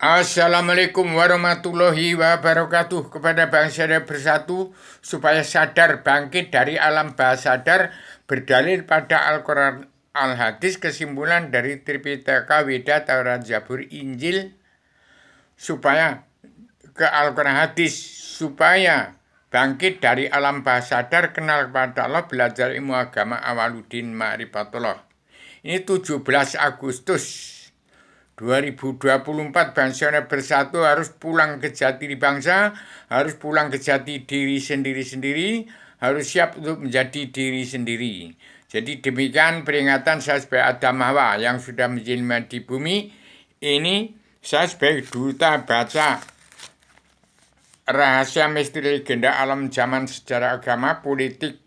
Assalamualaikum warahmatullahi wabarakatuh. Kepada bangsa dan bersatu supaya sadar bangkit dari alam bawah sadar berdalil pada Al-Quran Al-Hadis, kesimpulan dari Tripitaka, Weda, Taurat, Zabur, Injil, supaya ke Al-Quran Hadis, supaya bangkit dari alam bawah sadar, kenal kepada Allah, belajar ilmu agama, awaludin ma'rifatullah. Ini 17 Agustus 2024, bangsa bersatu harus pulang ke jati diri bangsa, harus pulang ke jati diri sendiri-sendiri, harus siap untuk menjadi diri sendiri. Jadi demikian peringatan saya sebagai Adam Hawa yang sudah menjelma di bumi. Ini saya sebagai duta baca rahasia misteri legenda alam zaman sejarah agama politik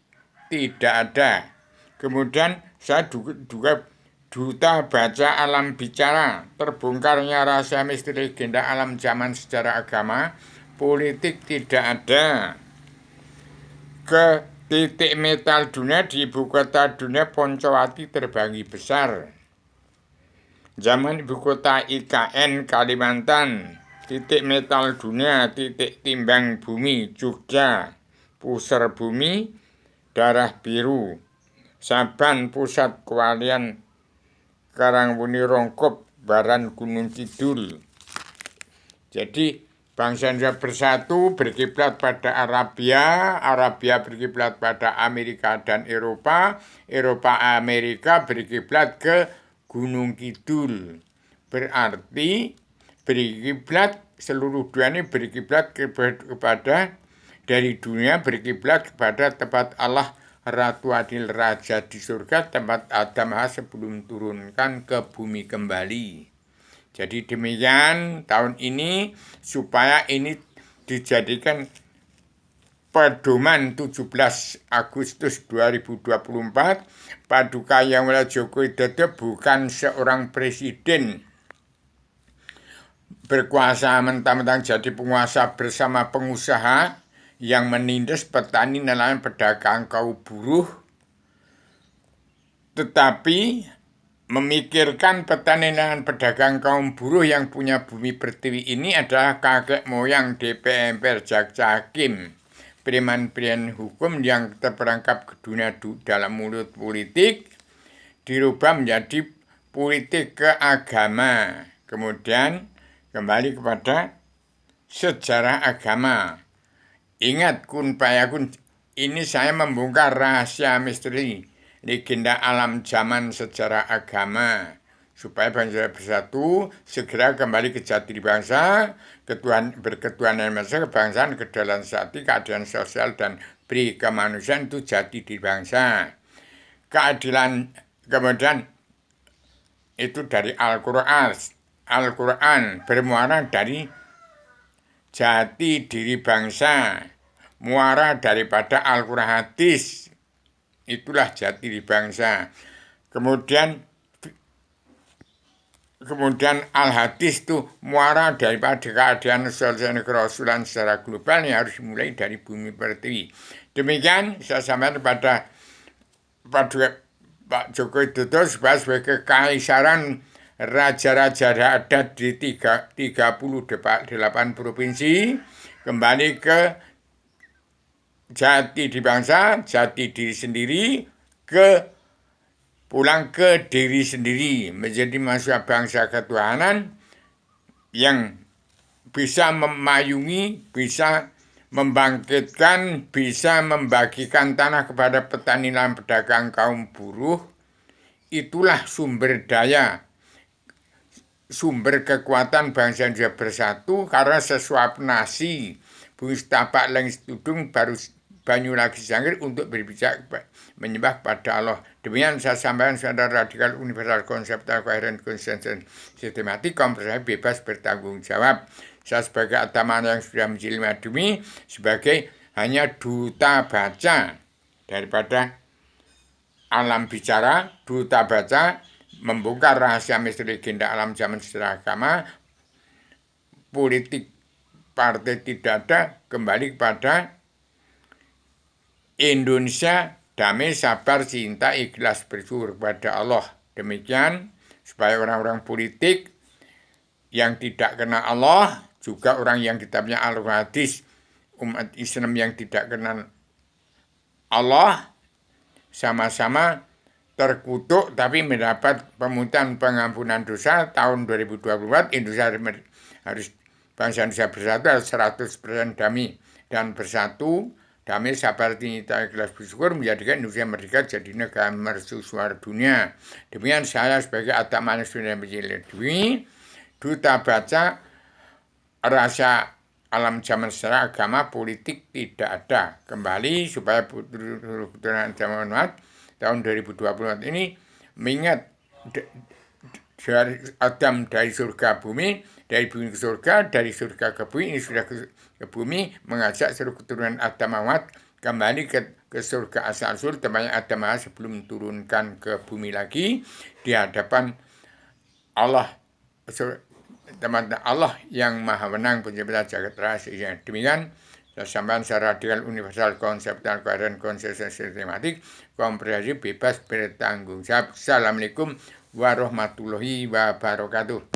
tidak ada. Kemudian saya juga duta baca alam bicara, terbongkarnya rahasia misteri legenda alam zaman sejarah agama politik tidak ada. Ke titik metal dunia di ibu kota dunia Poncowati terbagi besar. Zaman ibu kota IKN Kalimantan, titik metal dunia, titik timbang bumi Jogja, pusar bumi, darah biru, Saban pusat kewalian Karangwuni Rongkop, Baran Gunung Kidul. Jadi bangsa Indonesia bersatu berkiblat pada Arabia, Arabia berkiblat pada Amerika dan Eropa, Eropa Amerika berkiblat ke Gunung Kidul. Berarti berkiblat seluruh dunia ini berkiblat kepada dari dunia berkiblat kepada tempat Allah Ratu Adil Raja di surga, tempat Adam sebelum turunkan ke bumi kembali. Jadi demikian tahun ini supaya ini dijadikan pedoman 17 Agustus 2024, Paduka Yang Mulia Joko Widodo bukan seorang presiden berkuasa mentang-mentang jadi penguasa bersama pengusaha yang menindas petani, nelayan, pedagang, kaum buruh, tetapi memikirkan petani dan pedagang kaum buruh yang punya bumi pertiwi ini adalah kakek moyang DPR, jaksa hakim, preman-preman hukum yang terperangkap ke dunia dalam mulut politik, dirubah menjadi politik ke agama. Kemudian kembali kepada sejarah agama. Ingat kun payakun, ini saya membongkar rahasia misteri legenda alam zaman sejarah agama supaya bangsa bersatu segera kembali ke jati diri bangsa, berketuhanan bangsa, kebangsaan, kedaulatan sati, keadilan sosial dan beri kemanusiaan itu jati diri bangsa. Keadilan kemudian itu dari Al-Quran. Al-Quran bermuara dari jati diri bangsa, muara daripada Al-Quran hadis, itulah jati diri bangsa. Kemudian Al-Hadis itu muara daripada keadaan sosial kerasulan secara global yang harus dimulai dari bumi pertiwi. Demikian saya sampaikan pada Pak Joko Widodo sebagai kekaisaran raja-raja adat di 38 provinsi, kembali ke jati diri bangsa, jati diri sendiri, pulang ke diri sendiri, menjadi manusia bangsa ketuhanan yang bisa memayungi, bisa membangkitkan, bisa membagikan tanah kepada petani dan pedagang kaum buruh. Itulah sumber daya, sumber kekuatan bangsa Indonesia bersatu, karena sesuap nasi bumi setapak langit tudung baru banyu lagi sangir untuk berbicara menyembah pada Allah. Demikian saya sampaikan saudara radikal universal konseptual koheren konsensus sistematik komprehensif bebas bertanggung jawab. Saya sebagai ataman yang sudah menjelma demi sebagai hanya duta baca daripada alam bicara, duta baca membongkar rahasia misteri legenda alam zaman sejarah agama, politik partai tidak ada, kembali kepada Indonesia damai, sabar, cinta, ikhlas, bersyukur kepada Allah. Demikian supaya orang-orang politik yang tidak kenal Allah, juga orang yang kitabnya Al-Hadis, umat Islam yang tidak kenal Allah, sama-sama terkutuk tapi mendapat pemungutan pengampunan dosa tahun 2024. Indonesia harus bangsa Indonesia bersatu, harus 100% damai dan bersatu. Damai, sabar, cinta, ikhlas, bersyukur menjadikan Indonesia merdeka jadi negara mercusuar dunia. Demikian saya sebagai Atta Manusia yang Dwi, duta baca rasa alam zaman secara agama politik tidak ada. Kembali supaya keturunan zaman Muhammad tahun 2024 ini mengingat dari Adam dari surga bumi, dari bumi ke surga, dari surga ke bumi, ini sudah ke bumi, mengajak seluruh keturunan Adam Muhammad kembali ke surga asal-usul, tempatnya Adam Muhammad sebelum turunkan ke bumi lagi di hadapan Allah, teman Allah yang maha menang pencipta jagat raya. Demikian sampaian secara radikal universal konseptual koheren konsisten sistematik komprehensif bebas bertanggung jawab. Assalamualaikum warahmatullahi wabarakatuh.